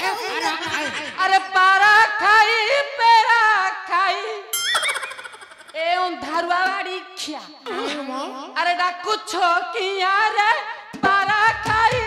अरे पारा खाई पेरा खाई ए धारुआ बाड़ी खिया अरे डाकू छोकिया रे पारा खाई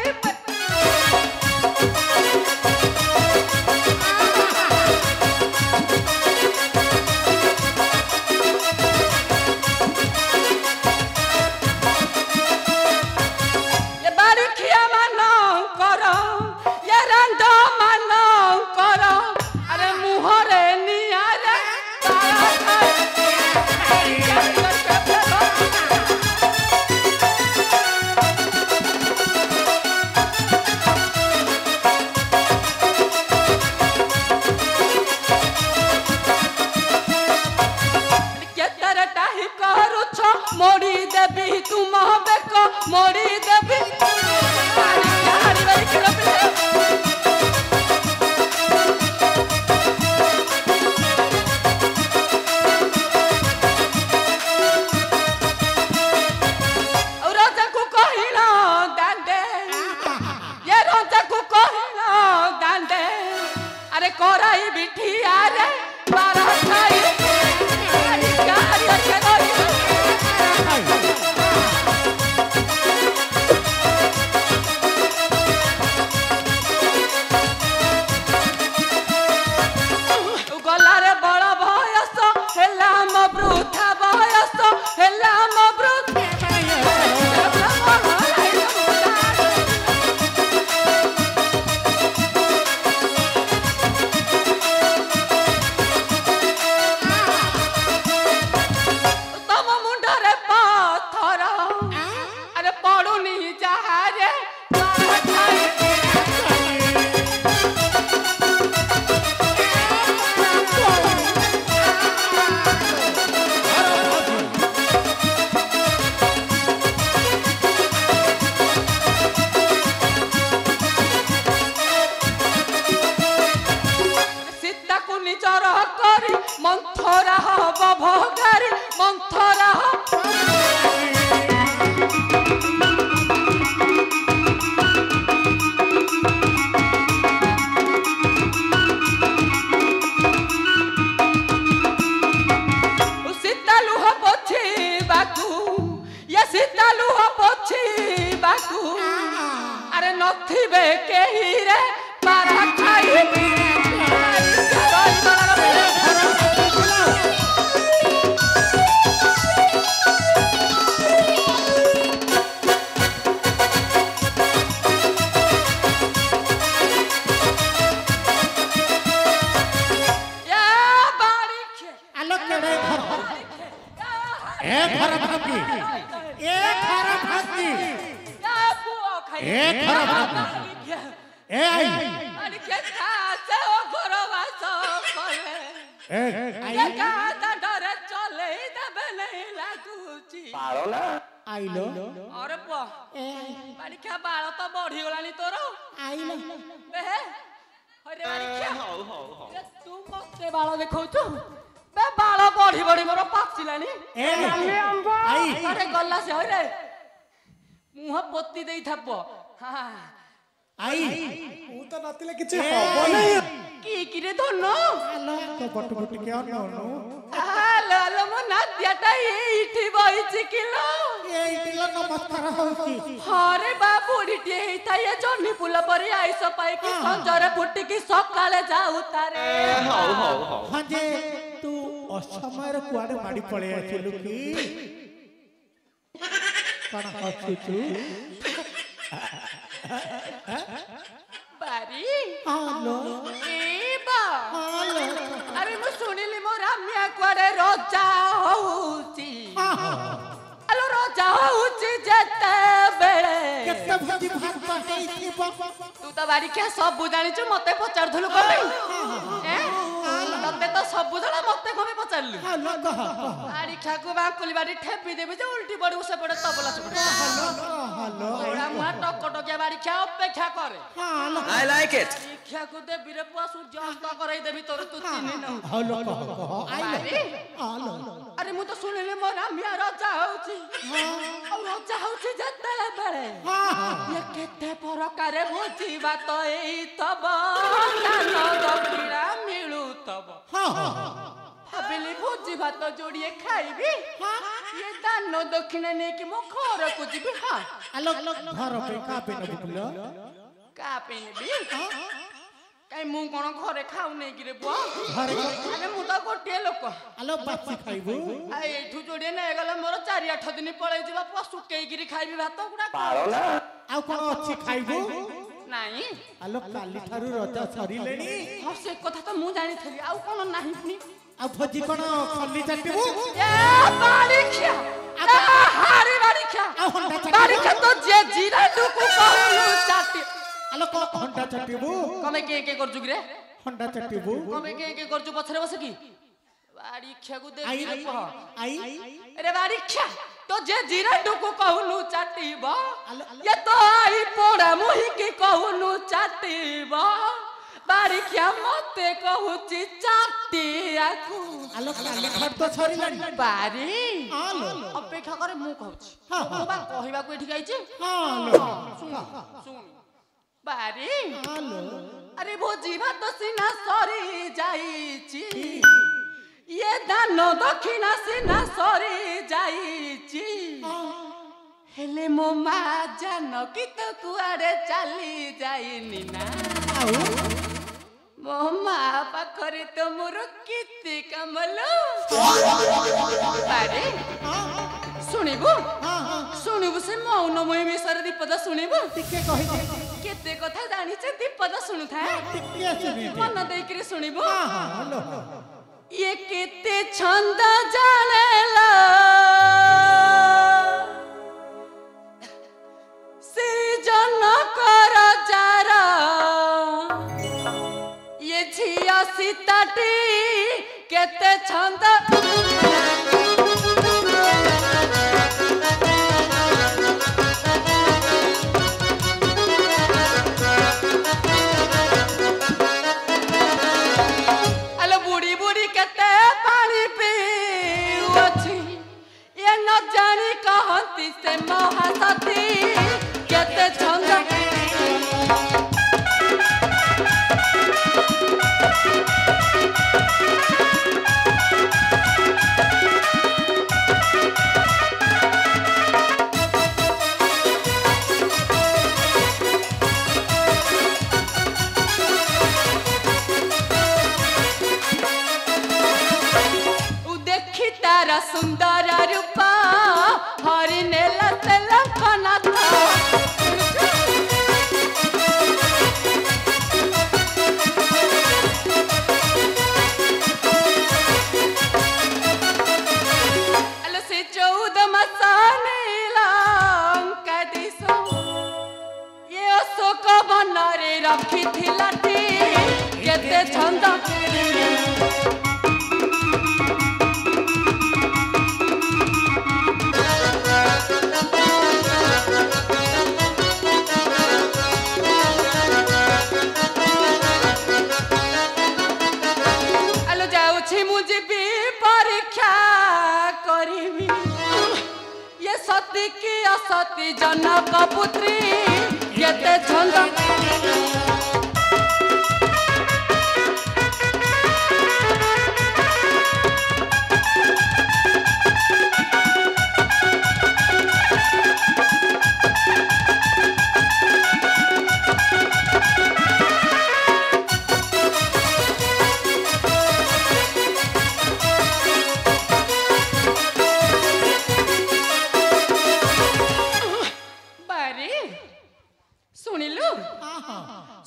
मुह पोती दे थप हां आई मु तो नतिले किछ हबो नहीं की रे धनो आलो तो बटबटी के अननु आलो आलो मो नादियाटा एठी बहिछि किलो एइटिला नमस्कार होची अरे बा बुढ़ीटी हेता ये जन्नी पुल परी आइस पाई कि संजरे फुटी कि सकाळे जाऊ तारे हां जे तू असमयर कुआडे माडी पळे आछलु की कण हछु तू बारी हालो ए बा हालो अरे मु सुनिली मो रामिया कुआडे रोजा होउची आलो रोजा होउची जते बेले केते भजी भात पाई थीबो तू तो बारी क्या सब बुझाणी छु मते पचार धुलु कमे तते तो सब बुझला मते कमे पचारलु हालो कह आड़ी खाकु बा कुली बारी ठेपी देबे जे उल्टी पड़ू से पड़े तबला से पड़े हालो ओरा मुहा टक टकिया बारी खा अपेक्षा करे हालो I like it. इच्छा को दे बिरे पुआ सूर्य अस्त करई देबी तोर तू चिन्ह न हालो कह बारी हालो अरे मु तो सुनिले मो रामिया राजा होउची हां राजा होउची जते बेले ये केते परकारे भोजी बात एई तब कानो दक्षिणा मिलु तब भाबिली भोजी भात जोड़िए खाइबी ये दान दक्षिणा ने कि मो घर को जीबी हां आलो घर पे का पे न बुलो का पेनबी काई मु कोन घरे खाउ नै कि रे बुआ घर अरे मु तो गोटे लोक आलो बासी खाइबो आ एठु जोड़िए नै गले मोर 4-8 दिन पळै जिबा पुआ सुकेई गिरी खाइबी भात गुडा पारोला आ कोन अछि खाइबो नाही आलो काली थारु रजा सरिलेनी हां से कथा तो मु जानि थली आ कोन नाही पुनी आ भजी कोन खल्ली चाटिबो ए बाड़ी खिया आ हारी बाड़ी खिया आ होंडा बाड़ी खिया तो जे जीरा टुकु कहलु चाटी आलो को होंडा चाटिबो कमे के करजु रे होंडा चाटिबो कमे के करजु पछरे बस की बाड़ी खिया को दे आई रे कह आई अरे बाड़ी खिया तो जे जीरा टुकु कहलु चाटीबा ये तो आई पोड़ा मुही के कहलु चाटीबा बाड़ी खिया मते कहूची चाटी आकू आलो काली थार तो सरिलेनी बारी आलो अपेक्षा करे मु कहूची हां मु बा कहिबा को एठी गाइची आलो सुन बारी आलो अरे भोजी भात सिना सरी जाईची ये दान दक्षिणा सिना सरी जाईची हेले मो मा जान कि तो कुआडे चली जाईनी ना मो मा पाखरे तो मोर किते कमलो बारी सुनिबो सुनिबो से मौनमय विषय दीपद सुनिबो टिके कहि दे केते कथा जानि छ दीपद सुनुथा टिके सुनि मन देकरी सुनिबो हां हेलो ये केते छंद जानेला से जन कर जारा ये झिया सीताटी केते छंद से महासती केते छंद देखी तारा सुंदर रूपा हरि नेला तेलंगाना था अल से 14 मसाने लंका दिसो ये अशोक बनरे रखी थिलाटी केते छंद सती जनक पुत्री ये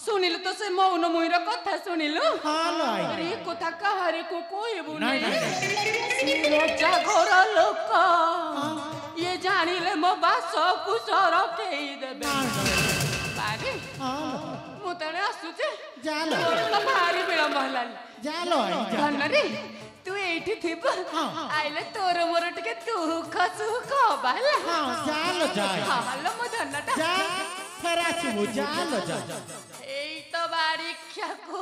শুনিলু তো সে মৌন মুইর কথা শুনিলু হালো আই রে কথা কাহারে কো কইবু নাই নাই নাই রজা ঘর লোক ইয়ে জানিলে মো বাস কুসর কেই দেবে বাগে ମୁଁ ତେଣେ ଆସୁଛି ଜାଲ ଭାରି ବିଳମ୍ବ ହେଲାଣି ଜାଲ ଆଇ ଜାଲ ଧନରେ ତୁ ଏଇଠି ଥିବ ଆଇଲେ ତୋର ମୋର ଟିକେ ଦୁଃଖ ସୁଖ ହବା ହେଲା ଜାଲ ଯାଏ ହାଲୋ ମୋ ଧନଟା ଯା ଫେରାଛି ମୁଁ ଜାଲ ଯା ଏଇ ତ ବାରିକ୍ଷାକୁ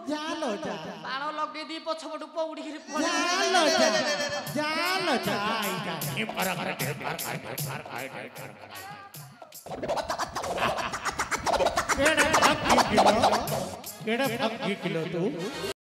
ଜାଲ ଯା ବାଣ ଲଗେଇ ଦେଇ ପଛପଟୁ ପଉଡ଼ିକିରି ଜାଲ ଯା ଜାଲ ଯା ଆଇ ଯା केड़ा भाग किलो तू